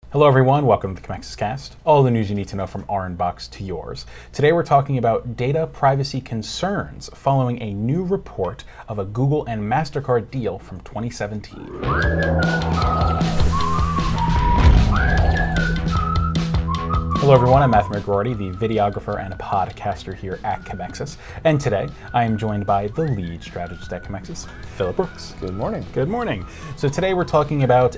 Hello everyone, welcome to the Commexis Cast. All the news you need to know from our inbox to yours. Today we're talking about data privacy concerns following a new report of a Google and Mastercard deal from 2017. Hello everyone, I'm Matthew McGroarty, the videographer and podcaster here at Commexis. And today I am joined by the lead strategist at Commexis, Philip Brooks. Good morning. Good morning. So today we're talking about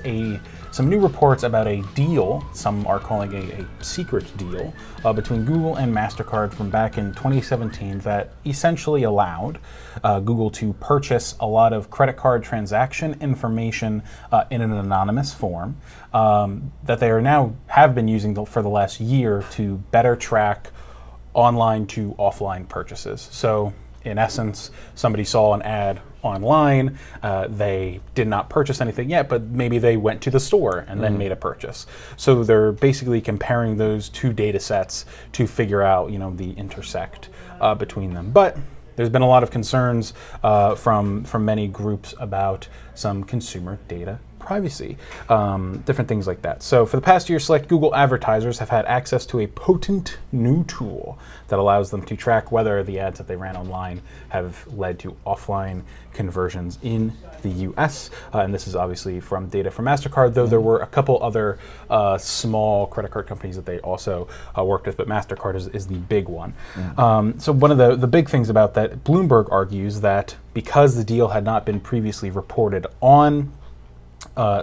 some new reports about a deal, some are calling a secret deal, between Google and Mastercard from back in 2017 that essentially allowed Google to purchase a lot of credit card transaction information in an anonymous form that they have been using for the last year to better track online to offline purchases. So in essence, somebody saw an ad online, they did not purchase anything yet, but maybe they went to the store and then made a purchase. So they're basically comparing those two data sets to figure out, the intersect between them. But there's been a lot of concerns from many groups about some consumer data privacy, different things like that. So for the past year, select Google advertisers have had access to a potent new tool that allows them to track whether the ads that they ran online have led to offline conversions in the US. And this is obviously from data from Mastercard, though there were a couple other small credit card companies that they also worked with, but Mastercard is the big one. So one of the big things about that, Bloomberg argues that because the deal had not been previously reported on,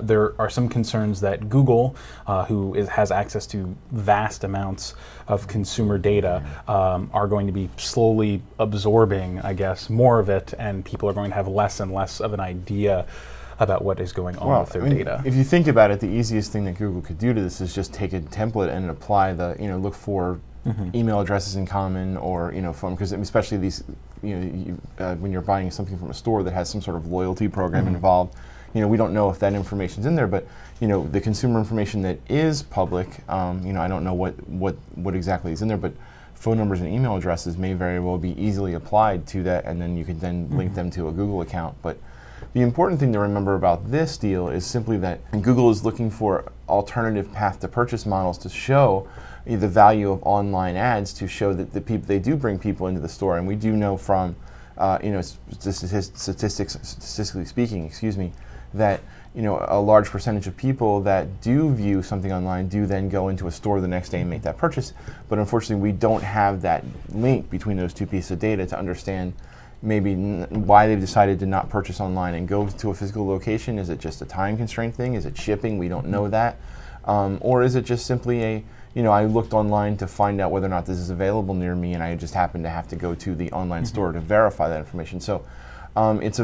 there are some concerns that Google, who has access to vast amounts of consumer data, are going to be slowly absorbing, I guess, more of it, and people are going to have less and less of an idea about what is going on with their data. If you think about it, the easiest thing that Google could do to this is just take a template and apply look for email addresses in common, or phone, because especially these, when you're buying something from a store that has some sort of loyalty program involved. We don't know if that information's in there, but the consumer information that is public, I don't know what exactly is in there, but phone numbers and email addresses may very well be easily applied to that, and then you could then link them to a Google account. But the important thing to remember about this deal is simply that Google is looking for alternative path to purchase models to show the value of online ads, to show that they do bring people into the store, and we do know from statistically speaking, that a large percentage of people that do view something online do then go into a store the next day and make that purchase. But unfortunately, we don't have that link between those two pieces of data to understand maybe why they've decided to not purchase online and go to a physical location. Is it just a time constraint thing? Is it shipping? We don't know that. Or is it just simply I looked online to find out whether or not this is available near me, and I just happened to have to go to the online store to verify that information. So it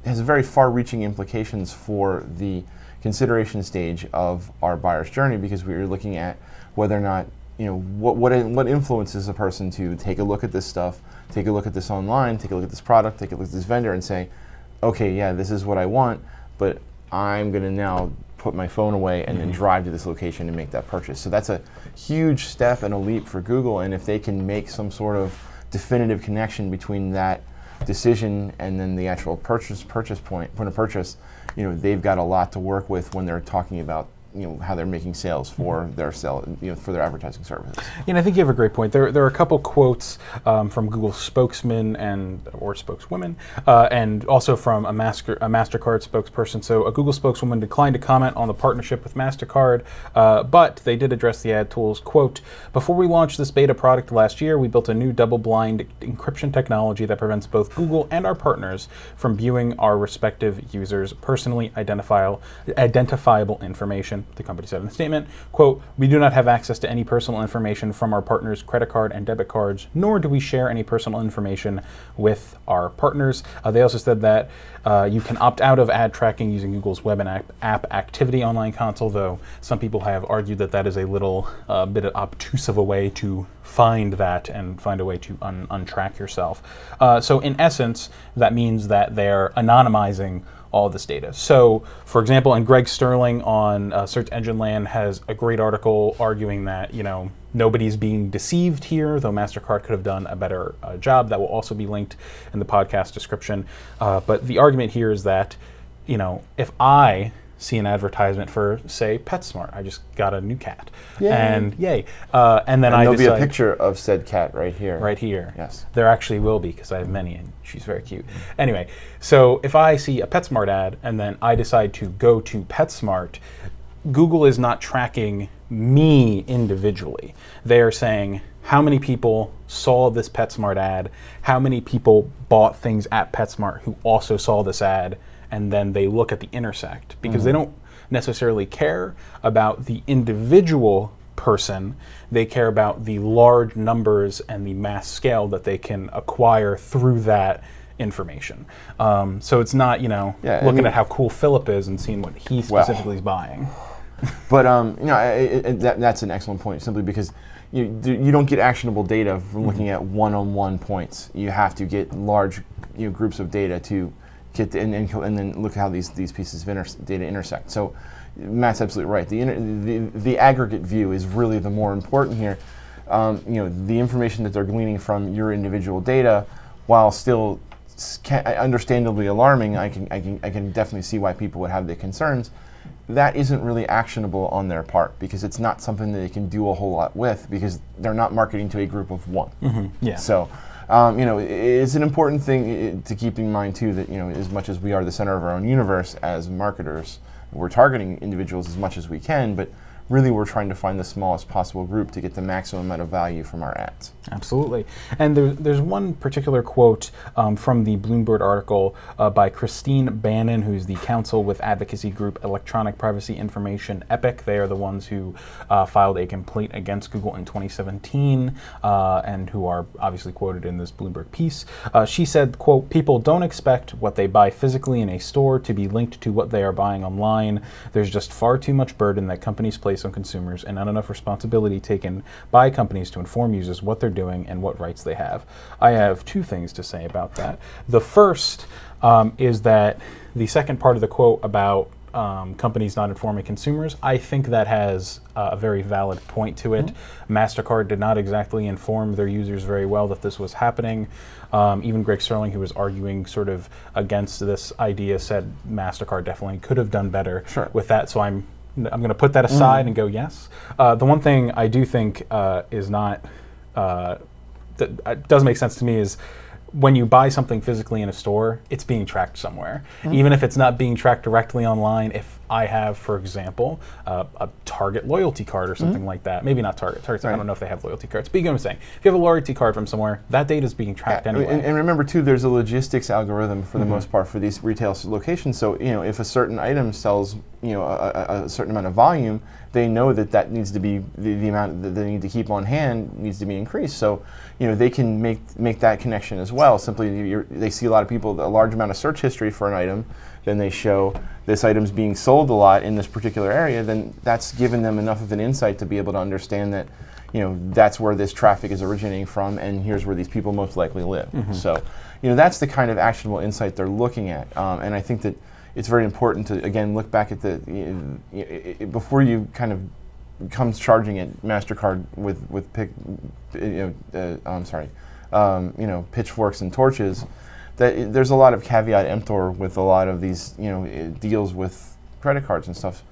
has very far-reaching implications for the consideration stage of our buyer's journey, because we are looking at whether or not, what influences a person to take a look at this stuff, take a look at this online, take a look at this product, take a look at this vendor, and say, okay, yeah, this is what I want, but I'm going to now put my phone away and then drive to this location and make that purchase. So that's a huge step and a leap for Google, and if they can make some sort of definitive connection between that decision and then the actual purchase point of purchase, they've got a lot to work with when they're talking about how they're making sales for their for their advertising services. I think you have a great point. There are a couple quotes from Google spokesmen or spokeswomen, and also from a Mastercard spokesperson. So a Google spokeswoman declined to comment on the partnership with Mastercard, but they did address the ad tools. Quote, "Before we launched this beta product last year, we built a new double-blind encryption technology that prevents both Google and our partners from viewing our respective users' personally identifiable information," the company said in the statement. Quote, "We do not have access to any personal information from our partners' credit card and debit cards, nor do we share any personal information with our partners." They also said that you can opt out of ad tracking using Google's web and app activity online console, though some people have argued that is a little bit obtuse of a way to find that and find a way to untrack yourself. So in essence, that means that they're anonymizing all this data. So, for example, and Greg Sterling on Search Engine Land has a great article arguing that, nobody's being deceived here, though Mastercard could have done a better job. That will also be linked in the podcast description. But the argument here is that, if I see an advertisement for, say, PetSmart. I just got a new cat. Yay. And yay. And then there'll I decide, be a picture of said cat right here. Right here. Yes. There actually will be, because I have many, and she's very cute. Anyway, so if I see a PetSmart ad, and then I decide to go to PetSmart, Google is not tracking me individually. They are saying how many people saw this PetSmart ad, how many people bought things at PetSmart who also saw this ad, and then they look at the intersect, because they don't necessarily care about the individual person. They care about the large numbers and the mass scale that they can acquire through that information. So it's not, looking at how cool Philip is and seeing what he specifically is buying. But that's an excellent point, simply because you don't get actionable data from looking at one-on-one points. You have to get large groups of data to get and then look at how these pieces of data intersect. So Matt's absolutely right. The aggregate view is really the more important here. The information that they're gleaning from your individual data, while still understandably alarming, I can definitely see why people would have the concerns. That isn't really actionable on their part, because it's not something that they can do a whole lot with, because they're not marketing to a group of one. Yeah. So, it's an important thing to keep in mind too, that as much as we are the center of our own universe as marketers, we're targeting individuals as much as we can, but really we're trying to find the smallest possible group to get the maximum amount of value from our ads. Absolutely. And there's one particular quote from the Bloomberg article by Christine Bannon, who's the counsel with advocacy group Electronic Privacy Information EPIC. They are the ones who filed a complaint against Google in 2017 and who are obviously quoted in this Bloomberg piece. She said, quote, "People don't expect what they buy physically in a store to be linked to what they are buying online. There's just far too much burden that companies place on consumers and not enough responsibility taken by companies to inform users what they're doing and what rights they have." I have two things to say about that. The first is that the second part of the quote about companies not informing consumers, I think that has a very valid point to it. Mastercard did not exactly inform their users very well that this was happening. Even Greg Sterling, who was arguing sort of against this idea, said Mastercard definitely could have done better with that. So I'm going to put that aside and go yes. The one thing I do think is not, that does make sense to me, is when you buy something physically in a store, it's being tracked somewhere. Even if it's not being tracked directly online, if I have, for example, a Target loyalty card or something like that, maybe not Target, I don't know if they have loyalty cards, but you get what I'm saying. If you have a loyalty card from somewhere, that data is being tracked anyway. And remember too, there's a logistics algorithm for the most part for these retail locations. So if a certain item sells a certain amount of volume, they know that needs to be the amount that they need to keep on hand needs to be increased. So they can make that connection as well. Simply, they see a lot of people, a large amount of search history for an item, then they show this item's being sold a lot in this particular area, then that's given them enough of an insight to be able to understand that that's where this traffic is originating from, and here's where these people most likely live. So that's the kind of actionable insight they're looking at, and I think that it's very important to, again, look back at before you kind of come charging at Mastercard with pitchforks and torches. That there's a lot of caveat emptor with a lot of these deals with credit cards and stuff.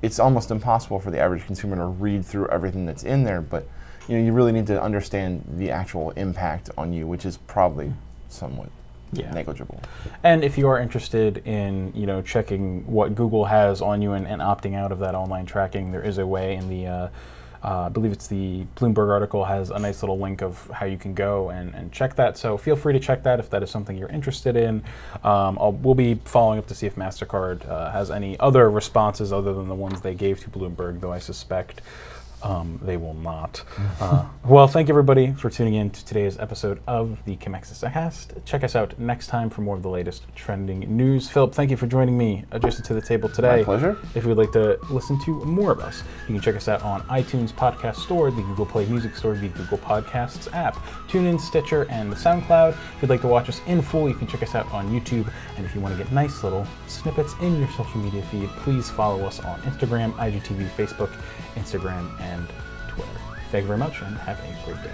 It's almost impossible for the average consumer to read through everything that's in there, but you really need to understand the actual impact on you, which is probably somewhat negligible. And if you are interested in checking what Google has on you and opting out of that online tracking, there is a way in the I believe it's the Bloomberg article has a nice little link of how you can go and check that. So feel free to check that if that is something you're interested in. We'll be following up to see if MasterCard has any other responses other than the ones they gave to Bloomberg, though I suspect they will not. Well, thank you everybody for tuning in to today's episode of the Commexis Cast. Check us out next time for more of the latest trending news. Philip, thank you for joining me adjusted to the table today. My pleasure. If you would like to listen to more of us, you can check us out on iTunes Podcast Store, the Google Play Music Store, the Google Podcasts app, TuneIn, Stitcher, and the SoundCloud. If you'd like to watch us in full, you can check us out on YouTube. And if you want to get nice little snippets in your social media feed, please follow us on Instagram, IGTV, Facebook, Instagram, and Twitter. Thank you very much and have a great day.